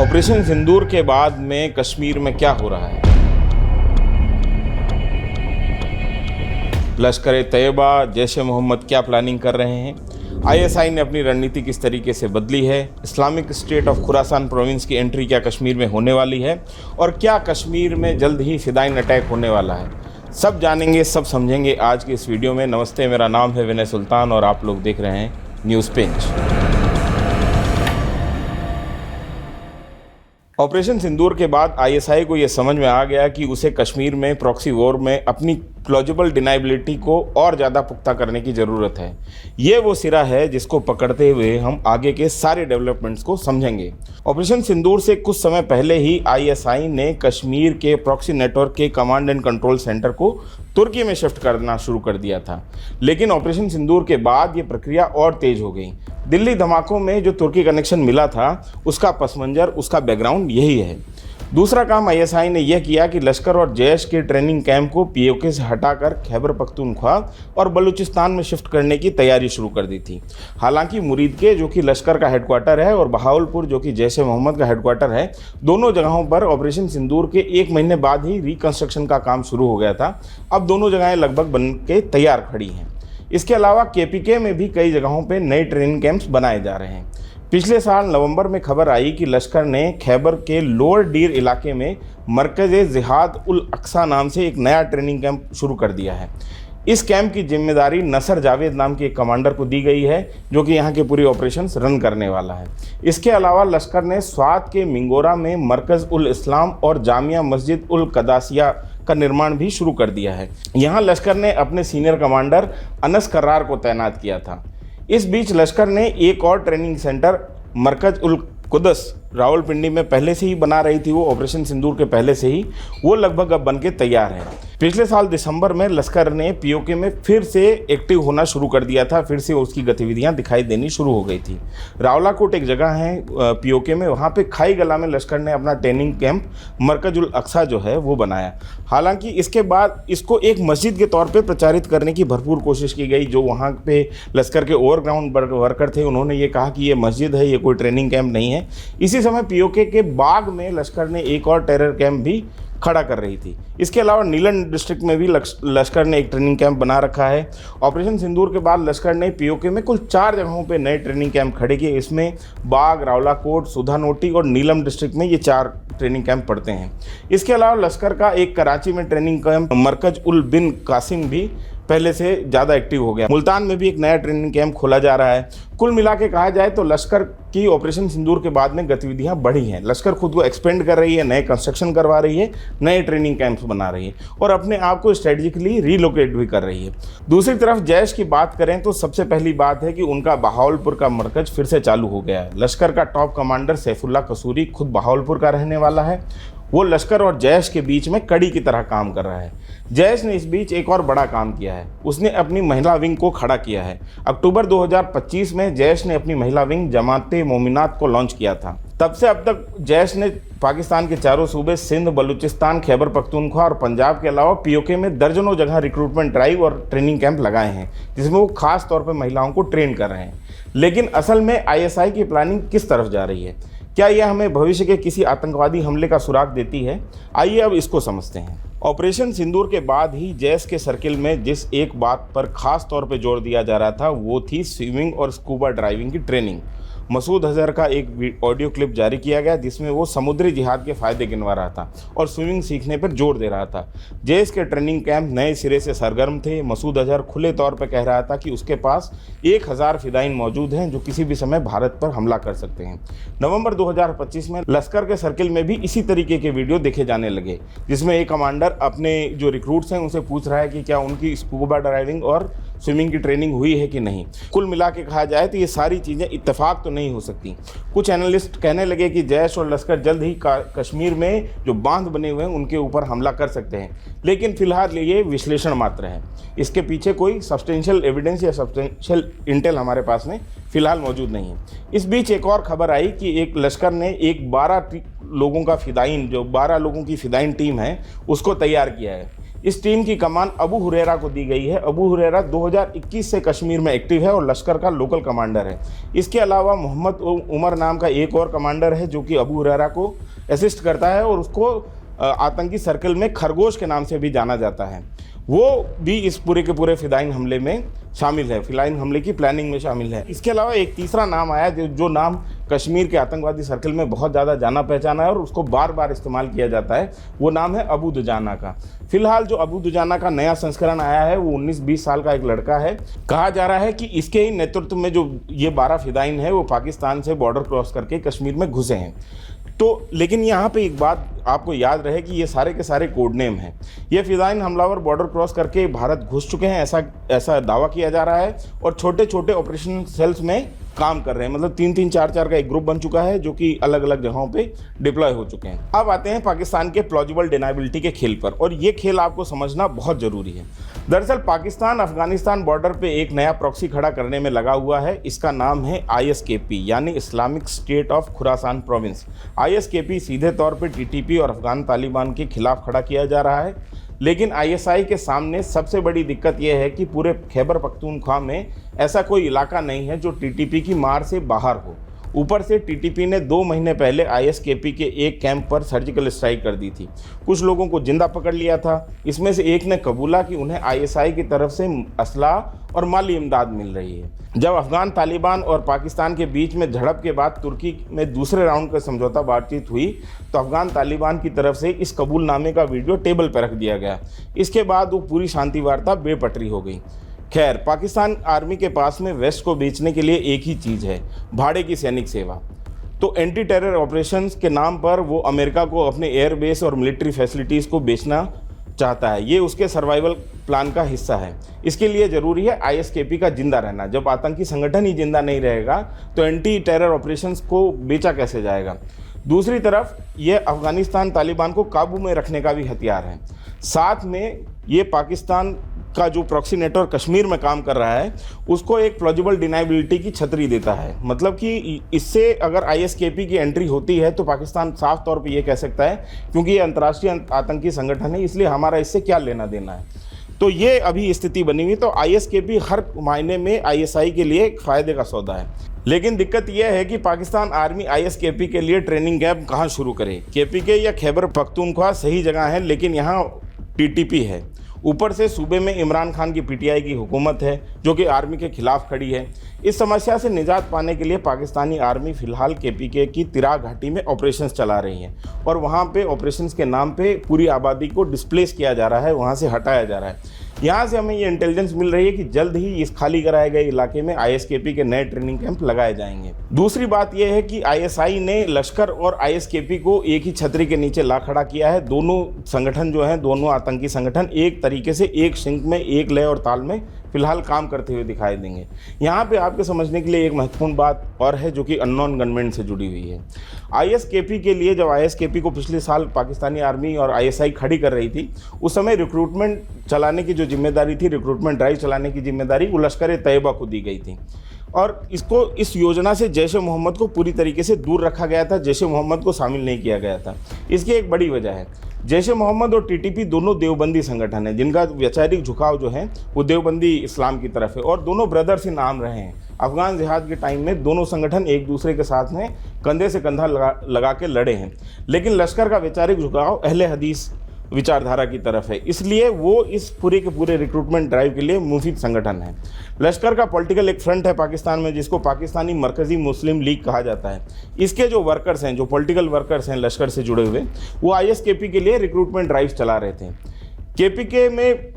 Operation सिंदूर के बाद में कश्मीर में क्या हो रहा है? लश्कर तैयबा, जैश ए मोहम्मद क्या प्लानिंग कर रहे हैं? आईएसआई ने अपनी रणनीति किस तरीके से बदली है? Islamic state of Khorasan province की एंट्री क्या कश्मीर में होने वाली है? और क्या कश्मीर में जल्द ही फिदाइन अटैक होने वाला है? सब जानेंगे, सब समझेंगे आज की इस वीडियो में। नमस्ते, मेरा नाम है विनय सुल्तान और आप लोग देख रहे हैं न्यूज़ पिंच। ऑपरेशन सिंदूर के बाद आईएसआई को यह समझ में आ गया कि उसे कश्मीर में प्रॉक्सी वॉर में अपनी प्लॉजिबल डिनाइबिलिटी को और ज़्यादा पुख्ता करने की ज़रूरत है। ये वो सिरा है जिसको पकड़ते हुए हम आगे के सारे डेवलपमेंट्स को समझेंगे। ऑपरेशन सिंदूर से कुछ समय पहले ही आईएसआई ने कश्मीर के प्रॉक्सी नेटवर्क के कमांड एंड कंट्रोल सेंटर को तुर्की में शिफ्ट करना शुरू कर दिया था, लेकिन ऑपरेशन सिंदूर के बाद ये प्रक्रिया और तेज़ हो गई। दिल्ली धमाकों में जो तुर्की कनेक्शन मिला था उसका पस मंज़र, उसका बैकग्राउंड यही है। दूसरा काम आईएसआई ने यह किया कि लश्कर और जैश के ट्रेनिंग कैंप को पीओके से हटाकर खैबर पख्तूनख्वा और बलूचिस्तान में शिफ्ट करने की तैयारी शुरू कर दी थी। हालांकि मुरीदके, जो कि लश्कर का हेडक्वार्टर है, और बहावलपुर, जो कि जैश ए मोहम्मद का हेडक्वार्टर है, दोनों जगहों पर ऑपरेशन सिंदूर के 1 महीने बाद ही रिकंस्ट्रक्शन का काम शुरू हो गया था। अब दोनों जगहें लगभग बन के तैयार खड़ी हैं। इसके अलावा केपीके में भी कई जगहों पर नए ट्रेनिंग कैंप्स बनाए जा रहे हैं। पिछले साल नवंबर में खबर आई कि लश्कर ने खैबर के लोअर डीर इलाके में मरकज़-ए-जिहाद-उल-अक़सा नाम से एक नया ट्रेनिंग कैंप शुरू कर दिया है। इस कैंप की जिम्मेदारी नसर जावेद नाम के एक कमांडर को दी गई है, जो कि यहाँ के पूरे ऑपरेशंस रन करने वाला है। इसके अलावा लश्कर ने स्वात के मिंगोरा में मरकज़-उल-इस्लाम और जामिया मस्जिद-उल-क़दासिया का निर्माण भी शुरू कर दिया है। यहाँ लश्कर ने अपने सीनियर कमांडर अनस कर्रार को तैनात किया था। इस बीच लश्कर ने एक और ट्रेनिंग सेंटर मरकज़-उल-कुद्स रावलपिंडी में पहले से ही बना रही थी। वो ऑपरेशन सिंदूर के पहले से ही वो लगभग अब बन के तैयार है। पिछले साल दिसंबर में लश्कर ने पीओके में फिर से एक्टिव होना शुरू कर दिया था, फिर से उसकी गतिविधियां दिखाई देनी शुरू हो गई थी। रावलाकोट एक जगह है पीओके में, वहाँ पे खाई गला में लश्कर ने अपना ट्रेनिंग कैंप मरकज़-उल-अक़सा जो है वो बनाया। हालांकि इसके बाद इसको एक मस्जिद के तौर पे प्रचारित करने की भरपूर कोशिश की गई। जो वहाँ पे लश्कर के ओवरग्राउंड वर्कर थे, उन्होंने ये कहा कि ये मस्जिद है, ये कोई ट्रेनिंग कैंप नहीं है। इसी समय पीओके के बाग में लश्कर ने एक और टेरर कैंप भी खड़ा कर रही थी। इसके अलावा नीलन डिस्ट्रिक्ट में भी लश्कर ने एक ट्रेनिंग कैंप बना रखा है। ऑपरेशन सिंदूर के बाद लश्कर ने पीओके में कुल 4 जगहों पे नए ट्रेनिंग कैंप खड़े किए। इसमें बाग, रावलाकोट, सुधानोटी और नीलम डिस्ट्रिक्ट में ये 4 ट्रेनिंग कैंप पड़ते हैं। इसके अलावा लश्कर का एक कराची में ट्रेनिंग कैंप मरकज़-उल-बिन कासिम भी पहले से ज़्यादा एक्टिव हो गया। मुल्तान में भी एक नया ट्रेनिंग कैंप खोला जा रहा है। कुल मिला के कहा जाए तो लश्कर की ऑपरेशन सिंदूर के बाद में गतिविधियां बढ़ी हैं। लश्कर खुद को एक्सपेंड कर रही है, नए कंस्ट्रक्शन करवा रही है, नए ट्रेनिंग कैंप्स बना रही है और अपने आप को स्ट्रेटजिकली रीलोकेट भी कर रही है। दूसरी तरफ जैश की बात करें तो सबसे पहली बात है कि उनका बहावलपुर का मरकज़ फिर से चालू हो गया है। लश्कर का टॉप कमांडर सैफुल्लाह कसूरी खुद बहावलपुर का रहने वाला है। वो लश्कर और जैश के बीच में कड़ी की तरह काम कर रहा है। जैश ने इस बीच एक और बड़ा काम किया है, उसने अपनी महिला विंग को खड़ा किया है। अक्टूबर 2025 में जैश ने अपनी महिला विंग जमात-ए-मोमिनात को लॉन्च किया था। तब से अब तक जैश ने पाकिस्तान के चारों सूबे सिंध, बलूचिस्तान, खैबर पख्तूनख्वा और पंजाब के अलावा पीओके में दर्जनों जगह रिक्रूटमेंट ड्राइव और ट्रेनिंग कैंप लगाए हैं, जिसमें वो खास तौर पर महिलाओं को ट्रेन कर रहे हैं। लेकिन असल में आईएसआई की प्लानिंग किस तरफ जा रही है? क्या यह हमें भविष्य के किसी आतंकवादी हमले का सुराग देती है? आइए अब इसको समझते हैं। ऑपरेशन सिंदूर के बाद ही जैश के सर्किल में जिस एक बात पर खास तौर पे जोर दिया जा रहा था वो थी स्विमिंग और स्कूबा ड्राइविंग की ट्रेनिंग। मसूद अजहर का एक ऑडियो क्लिप जारी किया गया जिसमें वो समुद्री जिहाद के फ़ायदे गिनवा रहा था और स्विमिंग सीखने पर जोर दे रहा था। जैश के ट्रेनिंग कैंप नए सिरे से सरगर्म थे। मसूद अजहर खुले तौर पर कह रहा था कि उसके पास 1000 फिदाइन मौजूद हैं जो किसी भी समय भारत पर हमला कर सकते हैं। नवंबर 2025 में लश्कर के सर्किल में भी इसी तरीके के वीडियो देखे जाने लगे, जिसमें एक कमांडर अपने जो रिक्रूट्स हैं उनसे पूछ रहा है कि क्या उनकी स्कूबा ड्राइविंग और स्विमिंग की ट्रेनिंग हुई है कि नहीं। कुल मिला के कहा जाए तो ये सारी चीज़ें इत्तेफाक तो नहीं हो सकती। कुछ एनालिस्ट कहने लगे कि जैश और लश्कर जल्द ही कश्मीर में जो बांध बने हुए हैं उनके ऊपर हमला कर सकते हैं, लेकिन फिलहाल ये विश्लेषण मात्र है। इसके पीछे कोई सब्सटेंशियल एविडेंस या सब्सटेंशियल इंटेल हमारे पास में फिलहाल मौजूद नहीं है। इस बीच एक और खबर आई कि एक लश्कर ने एक 12 लोगों का फिदाइन, जो 12 लोगों की फिदाइन टीम है, उसको तैयार किया है। इस टीम की कमान अबू हुरैरा को दी गई है। अबू हुरैरा 2021 से कश्मीर में एक्टिव है और लश्कर का लोकल कमांडर है। इसके अलावा मोहम्मद उमर नाम का एक और कमांडर है जो कि अबू हुरैरा को असिस्ट करता है और उसको आतंकी सर्कल में खरगोश के नाम से भी जाना जाता है। वो भी इस पूरे के पूरे फिदाइन हमले में शामिल है, फिदाइन हमले की प्लानिंग में शामिल है। इसके अलावा एक तीसरा नाम आया जो नाम कश्मीर के आतंकवादी सर्कल में बहुत ज़्यादा जाना पहचाना है और उसको बार बार इस्तेमाल किया जाता है, वो नाम है अबू दुजाना का। फिलहाल जो अबू दुजाना का नया संस्करण आया है वो 19-20 साल का एक लड़का है। कहा जा रहा है कि इसके ही नेतृत्व में जो ये 12 फिदाइन है वो पाकिस्तान से बॉर्डर क्रॉस करके कश्मीर में घुसे हैं। तो लेकिन यहाँ पे एक बात आपको याद रहे कि ये सारे के सारे कोड नेम हैं। ये फिदाइन हमलावर बॉर्डर क्रॉस करके भारत घुस चुके हैं, ऐसा दावा किया जा रहा है और छोटे छोटे ऑपरेशन सेल्स में काम कर रहे हैं। मतलब 3-3, 4-4 का एक ग्रुप बन चुका है जो कि अलग अलग जगहों पे डिप्लॉय हो चुके हैं। अब आते हैं पाकिस्तान के प्लॉजिबल डिनाबिलिटी के खेल पर, और ये खेल आपको समझना बहुत ज़रूरी है। दरअसल पाकिस्तान अफगानिस्तान बॉर्डर पे एक नया प्रॉक्सी खड़ा करने में लगा हुआ है। इसका नाम है ISKP यानी Islamic state of Khorasan province. ISKP सीधे तौर पे TTP और अफगान तालिबान के खिलाफ खड़ा किया जा रहा है, लेकिन ISI के सामने सबसे बड़ी दिक्कत यह है कि पूरे खैबर पख्तूनख्वा में ऐसा कोई इलाका नहीं है जो TTP की मार से बाहर हो। ऊपर से TTP ने 2 महीने पहले ISKP के एक कैंप पर सर्जिकल स्ट्राइक कर दी थी। कुछ लोगों को जिंदा पकड़ लिया था। इसमें से एक ने कबूला कि उन्हें ISI की तरफ से असला और माली इमदाद मिल रही है। जब अफगान तालिबान और पाकिस्तान के बीच में झड़प के बाद तुर्की में दूसरे राउंड का समझौता बातचीत हुई तो अफगान तालिबान की तरफ से इस कबूलनामे का वीडियो टेबल पर रख दिया गया। इसके बाद वो पूरी शांति वार्ता बेपटरी हो गई। खैर, पाकिस्तान आर्मी के पास में वेस्ट को बेचने के लिए एक ही चीज़ है, भाड़े की सैनिक सेवा। तो एंटी टेरर ऑपरेशंस के नाम पर वो अमेरिका को अपने एयरबेस और मिलिट्री फैसिलिटीज़ को बेचना चाहता है। ये उसके सर्वाइवल प्लान का हिस्सा है। इसके लिए ज़रूरी है ISKP का जिंदा रहना। जब आतंकी संगठन ही जिंदा नहीं रहेगा तो एंटी टेरर ऑपरेशंस को बेचा कैसे जाएगा। दूसरी तरफ ये अफगानिस्तान तालिबान को काबू में रखने का भी हथियार है। साथ में ये पाकिस्तान का जो प्रॉक्सी नेटवर्क कश्मीर में काम कर रहा है उसको एक प्लॉजिबल डिनाबिलिटी की छतरी देता है। मतलब कि इससे अगर ISKP की एंट्री होती है तो पाकिस्तान साफ तौर पे ये कह सकता है क्योंकि ये अंतर्राष्ट्रीय आतंकी संगठन है, इसलिए हमारा इससे क्या लेना देना है। तो ये अभी स्थिति बनी हुई। तो ISKP हर मायने में ISI के लिए एक फ़ायदे का सौदा है। लेकिन दिक्कत यह है कि पाकिस्तान आर्मी ISKP के लिए ट्रेनिंग कैंप कहाँ शुरू करे। KPK या खैबर पख्तूनख्वा सही जगह है, लेकिन यहाँ TTP है। ऊपर से सूबे में इमरान खान की PTI की हुकूमत है जो कि आर्मी के खिलाफ खड़ी है। इस समस्या से निजात पाने के लिए पाकिस्तानी आर्मी फ़िलहाल KPK की तिरा घाटी में ऑपरेशंस चला रही है और वहाँ पे ऑपरेशंस के नाम पे पूरी आबादी को डिस्प्लेस किया जा रहा है, वहाँ से हटाया जा रहा है। यहाँ से हमें ये इंटेलिजेंस मिल रही है कि जल्द ही इस खाली कराए गए इलाके में ISKP के नए ट्रेनिंग कैंप लगाए जाएंगे। दूसरी बात यह है कि ISI ने लश्कर और ISKP को एक ही छतरी के नीचे ला खड़ा किया है। दोनों संगठन जो हैं, दोनों आतंकी संगठन एक तरीके से एक सिंक में, एक लय और ताल में फिलहाल काम करते हुए दिखाई देंगे। यहाँ पे आपके समझने के लिए एक महत्वपूर्ण बात और है जो कि अननोन गनमैन से जुड़ी हुई है। ISKP के लिए जब ISKP को पिछले साल पाकिस्तानी आर्मी और ISI खड़ी कर रही थी उस समय रिक्रूटमेंट चलाने की जो जिम्मेदारी थी, रिक्रूटमेंट ड्राइव चलाने की जिम्मेदारी वो लश्कर तैयबा को दी गई थी और इस योजना से जैश ए मोहम्मद को पूरी तरीके से दूर रखा गया था। जैश ए मोहम्मद को शामिल नहीं किया गया था। इसकी एक बड़ी वजह है, जैश ए मोहम्मद और TTP दोनों देवबंदी संगठन है जिनका वैचारिक झुकाव जो है वो देवबंदी इस्लाम की तरफ है और दोनों ब्रदर्स ही नाम रहे हैं। अफगान जिहाद के टाइम में दोनों संगठन एक दूसरे के साथ में कंधे से कंधा लगा के लड़े हैं, लेकिन लश्कर का वैचारिक झुकाव अहले हदीस विचारधारा की तरफ है, इसलिए वो इस पूरे के पूरे रिक्रूटमेंट ड्राइव के लिए मुफीद संगठन है। लश्कर का पॉलिटिकल एक फ्रंट है पाकिस्तान में जिसको पाकिस्तानी मरकज़ी मुस्लिम लीग कहा जाता है। इसके जो वर्कर्स हैं, जो पॉलिटिकल वर्कर्स हैं लश्कर से जुड़े हुए, वो ISKP के लिए रिक्रूटमेंट ड्राइव चला रहे थे। KPK में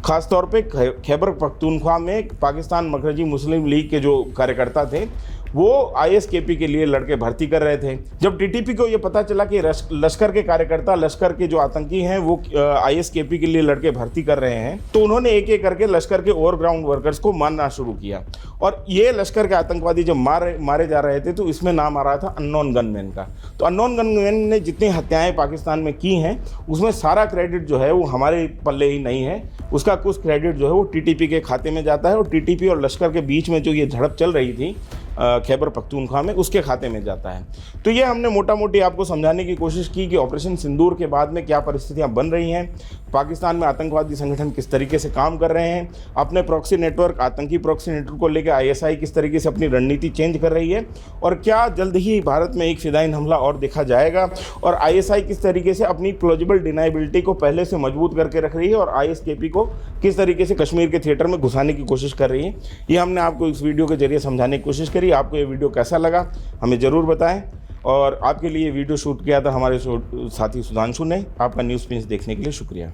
ख़ासतौर पे खैबर पख्तूनख्वा में पाकिस्तान मरकज़ी मुस्लिम लीग के जो कार्यकर्ता थे वो ISKP के लिए लड़के भर्ती कर रहे थे। जब TTP को ये पता चला कि लश्कर के कार्यकर्ता, लश्कर के जो आतंकी हैं वो ISKP के लिए लड़के भर्ती कर रहे हैं तो उन्होंने एक एक करके लश्कर के ओवरग्राउंड वर्कर्स को मारना शुरू किया और ये लश्कर के आतंकवादी जब मारे जा रहे थे तो इसमें नाम आ रहा था अननोन गनमैन का। तो अननोन गनमैन ने जितनी हत्याएँ पाकिस्तान में की हैं उसमें सारा क्रेडिट जो है वो हमारे पल्ले ही नहीं है, उसका कुछ क्रेडिट जो है वो TTP के खाते में जाता है और TTP और लश्कर के बीच में जो ये झड़प चल रही थी खैबर पख्तूनख्वा में, उसके खाते में जाता है। तो ये हमने मोटा मोटी आपको समझाने की कोशिश की कि ऑपरेशन सिंदूर के बाद में क्या परिस्थितियां बन रही हैं, पाकिस्तान में आतंकवादी संगठन किस तरीके से काम कर रहे हैं, अपने प्रॉक्सी नेटवर्क, आतंकी प्रॉक्सी नेटवर्क को लेकर आईएसआई किस तरीके से अपनी रणनीति चेंज कर रही है, और क्या जल्द ही भारत में एक फिदाइन हमला और देखा जाएगा, और आईएसआई किस तरीके से अपनी प्लॉजिबल डिनाइबिलिटी को पहले से मजबूत करके रख रही है और आईएसकेपी को किस तरीके से कश्मीर के थिएटर में घुसाने की कोशिश कर रही है। ये हमने आपको इस वीडियो के जरिए समझाने की कोशिश करी। आपको ये वीडियो कैसा लगा हमें ज़रूर बताएं, और आपके लिए वीडियो शूट किया था हमारे साथी सुधांशु ने। आपका न्यूज़ पिंच देखने के लिए शुक्रिया।